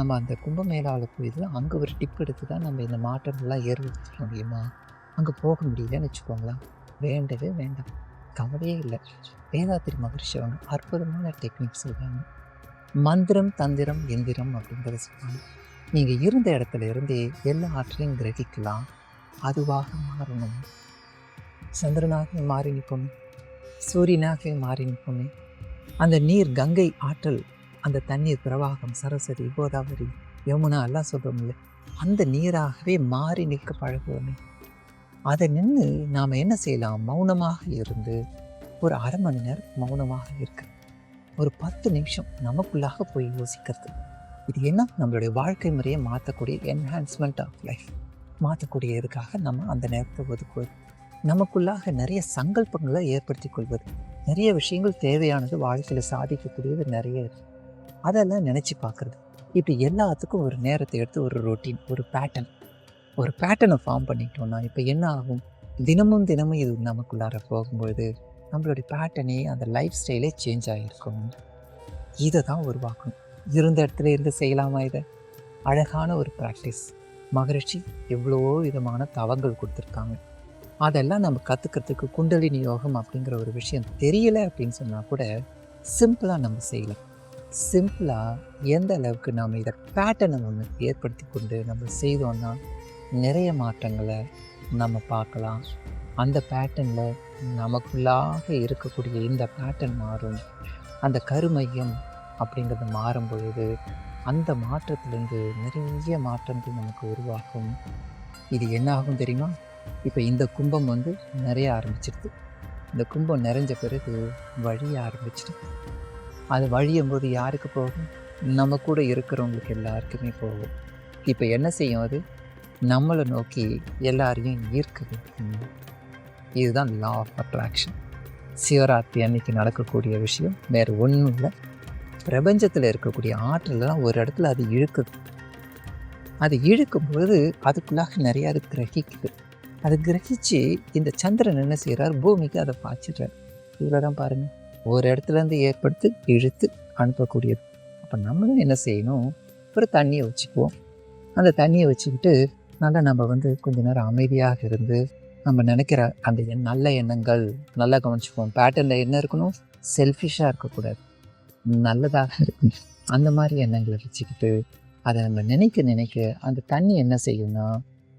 நம்ம அந்த கும்பமேளாவில் போய் தான் அங்கே ஒரு டிப் எடுத்து தான் நம்ம இந்த மாற்றங்கள்லாம் ஏற்படுத்த முடியுமா? அங்கே போக முடியலன்னு வச்சுக்கோங்களேன், வேண்டவே வேண்டாம், கவலையே இல்லை. வேதாத்திரி மகரிஷி அவங்க அற்புதமான டெக்னிக் சொல்கிறாங்க. மந்திரம், தந்திரம், எந்திரம் அப்படிங்கிறத சொல்லுவாங்க. நீங்கள் இருந்த இடத்துல இருந்தே எல்லா ஆற்றலையும் கிரகிக்கலாம். அதுவாக மாறணும். சந்திரனாக மாறி நிற்கணும், சூரியனாக மாறி நிற்கணும். அந்த நீர் கங்கை ஆற்றல், அந்த தண்ணீர் பிரவாகம், சரஸ்வதி, கோதாவரி, யமுனா எல்லாம் சொல்கிறோம்ல, அந்த நீராகவே மாறி நிற்க பழகுவோமே. அதை நின்று நாம் என்ன செய்யலாம்? மௌனமாக இருந்து ஒரு அரை மணி நேரம் மௌனமாக இருக்க, ஒரு 10 நிமிஷம் நமக்குள்ளாக போய் யோசிக்கிறது. இது என்ன? நம்மளுடைய வாழ்க்கை முறையை மாற்றக்கூடிய என்ஹான்ஸ்மெண்ட் ஆஃப் லைஃப் மாற்றக்கூடிய இதுக்காக நம்ம அந்த நேரத்தை ஒதுக்குவது. நமக்குள்ளாக நிறைய சங்கல்பங்களை ஏற்படுத்தி கொள்வது. நிறைய விஷயங்கள் தேவையானது வாழ்க்கையில் சாதிக்கக்கூடியது நிறைய இருக்குது. அதெல்லாம் நினச்சி பார்க்குறது. இப்படி எல்லாத்துக்கும் ஒரு நேரத்தை எடுத்து ஒரு ரொட்டீன், ஒரு பேட்டர்னை ஃபார்ம் பண்ணிட்டோம்னா இப்போ என்ன ஆகும்? தினமும் இது நமக்குள்ளார போகும்பொழுது நம்மளுடைய பேட்டர்னே, அந்த லைஃப் ஸ்டைலே சேஞ்ச் ஆகிருக்கும். இதை தான் உருவாக்கணும். இருந்த இடத்துல இருந்து செய்யலாமா? இதை அழகான ஒரு ப்ராக்டிஸ். மகரிஷி எவ்வளோ விதமான தவங்கள் கொடுத்துருக்காங்க. அதெல்லாம் நம்ம கற்றுக்கிறதுக்கு குண்டலினி யோகம் அப்படிங்கிற ஒரு விஷயம் தெரியலை அப்படின்னு சொன்னால் கூட சிம்பிளாக நம்ம செய்யலாம். சிம்பிளாக எந்த அளவுக்கு நாம் இதை பேட்டர்னை ஒன்று ஏற்படுத்தி கொண்டு நம்ம செய்தோன்னா நிறைய மாற்றங்களை நம்ம பார்க்கலாம். அந்த பேட்டர்னில் நமக்குள்ளாக இருக்கக்கூடிய இந்த பேட்டர்ன் மாறும். அந்த கருமையம் அப்படிங்கிறது மாறும் பொழுது அந்த மாற்றத்திலேருந்து நிறைய மாற்றங்கள் நமக்கு உருவாகும். இது என்ன ஆகும் தெரியுமா? இப்போ இந்த கும்பம் நிறைய ஆரம்பிச்சிடுது. இந்த கும்பம் நிறைஞ்ச பிறகு வழிய ஆரம்பிச்சிடுது. அது வழியும் போது யாருக்கு போகும்? நம்ம கூட இருக்கிறவங்களுக்கு எல்லாருக்குமே போகும். இப்போ என்ன செய்யும்? அது நம்மளை நோக்கி எல்லாரையும் ஈர்க்குது. இதுதான் லா ஆஃப் அட்ராக்ஷன். சிவராத்திரி அன்னைக்கு நடக்கக்கூடிய விஷயம் வேறு ஒன்றும் இல்லை. பிரபஞ்சத்தில் இருக்கக்கூடிய ஆற்றலாம் ஒரு இடத்துல அது இழுக்குது. அது இழுக்கும்போது அதுக்குள்ளாக நிறையா அது கிரகிக்குது. அதை கிரகிச்சு இந்த சந்திரன் என்ன செய்கிறார்? பூமிக்கு அதை பாய்ச்சிடுறார். இதில் தான் பாருங்கள், ஒரு இடத்துலேருந்து ஏற்படுத்தி இழுத்து அனுப்பக்கூடியது. அப்போ நம்மளும் என்ன செய்யணும்? ஒரு தண்ணியை வச்சுக்குவோம். அந்த தண்ணியை வச்சுக்கிட்டு நல்லா நம்ம கொஞ்ச நேரம் அமைதியாக இருந்து நம்ம நினைக்கிற அந்த நல்ல எண்ணங்கள் நல்லா கவனிச்சுக்குவோம். பேட்டர்னில் என்ன இருக்கணும்? செல்ஃபிஷாக இருக்கக்கூடாது, நல்லதாக இருக்கணும். அந்த மாதிரி எண்ணங்களை வச்சுக்கிட்டு அதை நம்ம நினைக்க அந்த தண்ணி என்ன செய்யும்னா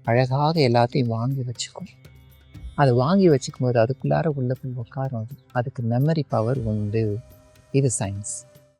அழகாக எல்லாத்தையும் வாங்கி வச்சுக்கும். அதை வாங்கி வச்சுக்கும் போது அதுக்குள்ளார உள்ள போய் உட்காரும். அதுக்கு மெமரி பவர் உண்டு. இது சயின்ஸ்.